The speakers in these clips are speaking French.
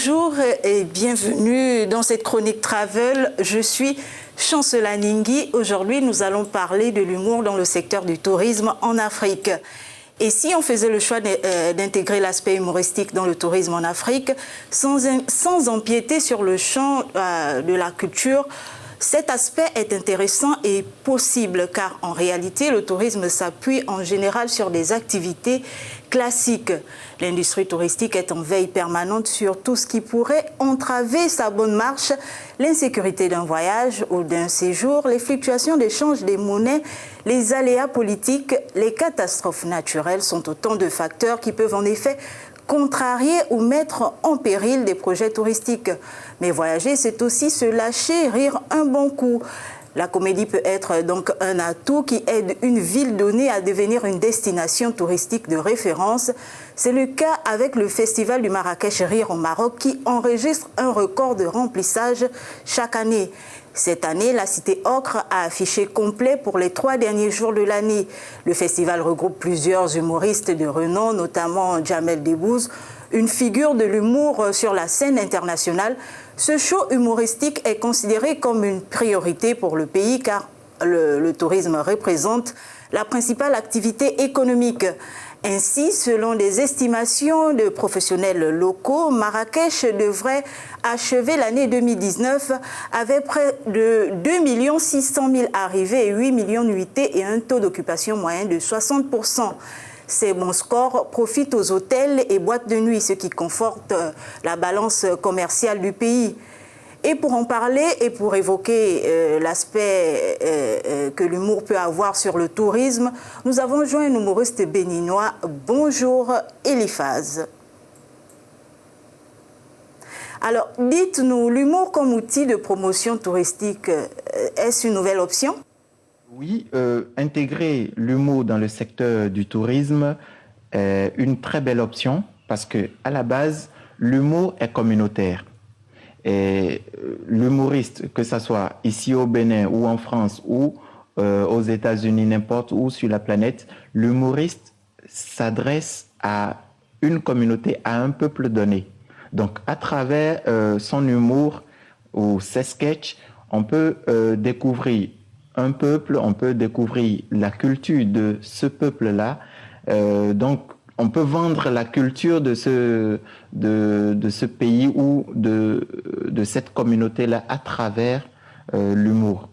Bonjour et bienvenue dans cette chronique Travel. Je suis Chancela Ningui. Aujourd'hui, nous allons parler de l'humour dans le secteur du tourisme en Afrique. Et si on faisait le choix d'intégrer l'aspect humoristique dans le tourisme en Afrique, sans empiéter sur le champ de la culture, cet aspect est intéressant et possible car en réalité, le tourisme s'appuie en général sur des activités classiques. L'industrie touristique est en veille permanente sur tout ce qui pourrait entraver sa bonne marche, l'insécurité d'un voyage ou d'un séjour, les fluctuations d'échange des monnaies, les aléas politiques, les catastrophes naturelles sont autant de facteurs qui peuvent en effet contrarier ou mettre en péril des projets touristiques. Mais voyager, c'est aussi se lâcher, rire un bon coup. La comédie peut être donc un atout qui aide une ville donnée à devenir une destination touristique de référence. C'est le cas avec le Festival du Marrakech Rire au Maroc qui enregistre un record de remplissage chaque année. Cette année, la cité Ocre a affiché complet pour les 3 derniers jours de l'année. Le festival regroupe plusieurs humoristes de renom, notamment Jamel Debbouze, une figure de l'humour sur la scène internationale. Ce show humoristique est considéré comme une priorité pour le pays car le tourisme représente la principale activité économique. Ainsi, selon des estimations de professionnels locaux, Marrakech devrait achever l'année 2019 avec près de 2 600 000 arrivées et 8 millions de nuitées et un taux d'occupation moyen de 60%. Ces bons scores profitent aux hôtels et boîtes de nuit, ce qui conforte la balance commerciale du pays. Et pour en parler et pour évoquer l'aspect que l'humour peut avoir sur le tourisme, nous avons joint un humoriste béninois. Bonjour Eliphaz. Alors, dites-nous, l'humour comme outil de promotion touristique, est-ce une nouvelle option? Oui, intégrer l'humour dans le secteur du tourisme est une très belle option parce que à la base, l'humour est communautaire. Et l'humoriste, que ce soit ici au Bénin ou en France ou aux États-Unis, n'importe où sur la planète, l'humoriste s'adresse à une communauté, à un peuple donné. Donc, à travers son humour ou ses sketchs, on peut découvrir un peuple, on peut découvrir la culture de ce peuple-là. Donc, on peut vendre la culture de ce pays ou de cette communauté-là à travers l'humour.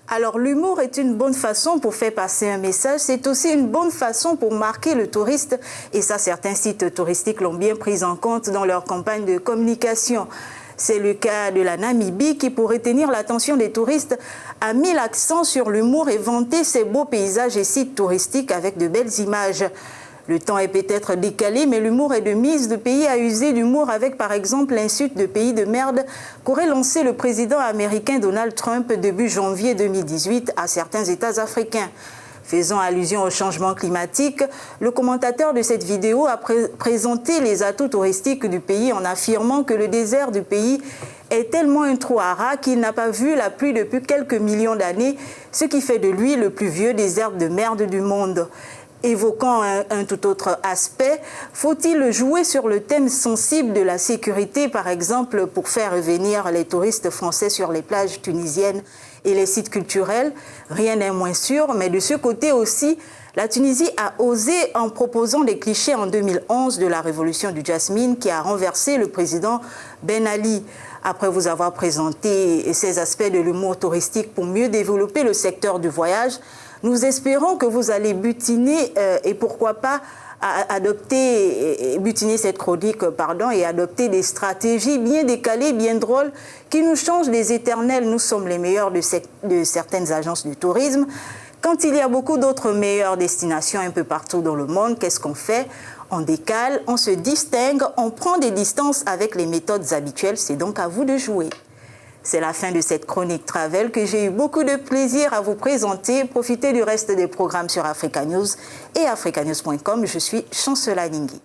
Alors, l'humour est une bonne façon pour faire passer un message. C'est aussi une bonne façon pour marquer le touriste. Et ça, certains sites touristiques l'ont bien pris en compte dans leur campagne de communication. C'est le cas de la Namibie qui, pour retenir l'attention des touristes, a mis l'accent sur l'humour et vanté ses beaux paysages et sites touristiques avec de belles images. Le temps est peut-être décalé, mais l'humour est de mise. Le pays a usé d'humour avec, par exemple, l'insulte de pays de merde qu'aurait lancé le président américain Donald Trump début janvier 2018 à certains États africains. Faisant allusion au changement climatique, le commentateur de cette vidéo a présenté les atouts touristiques du pays en affirmant que le désert du pays est tellement un trou à rats qu'il n'a pas vu la pluie depuis quelques millions d'années, ce qui fait de lui le plus vieux désert de merde du monde. Évoquant un tout autre aspect, faut-il jouer sur le thème sensible de la sécurité, par exemple, pour faire revenir les touristes français sur les plages tunisiennes et les sites culturels? Rien n'est moins sûr, mais de ce côté aussi, la Tunisie a osé en proposant des clichés en 2011 de la révolution du Jasmine qui a renversé le président Ben Ali. Après vous avoir présenté ces aspects de l'humour touristique pour mieux développer le secteur du voyage, nous espérons que vous allez butiner et pourquoi pas butiner cette chronique et adopter des stratégies bien décalées, bien drôles, qui nous changent des éternels. Nous sommes les meilleurs de certaines agences du tourisme. Quand il y a beaucoup d'autres meilleures destinations un peu partout dans le monde, qu'est-ce qu'on fait? On décale, on se distingue, on prend des distances avec les méthodes habituelles. C'est donc à vous de jouer. C'est la fin de cette chronique Travel que j'ai eu beaucoup de plaisir à vous présenter. Profitez du reste des programmes sur Africa News et africanews.com. Je suis Chancela Ningui.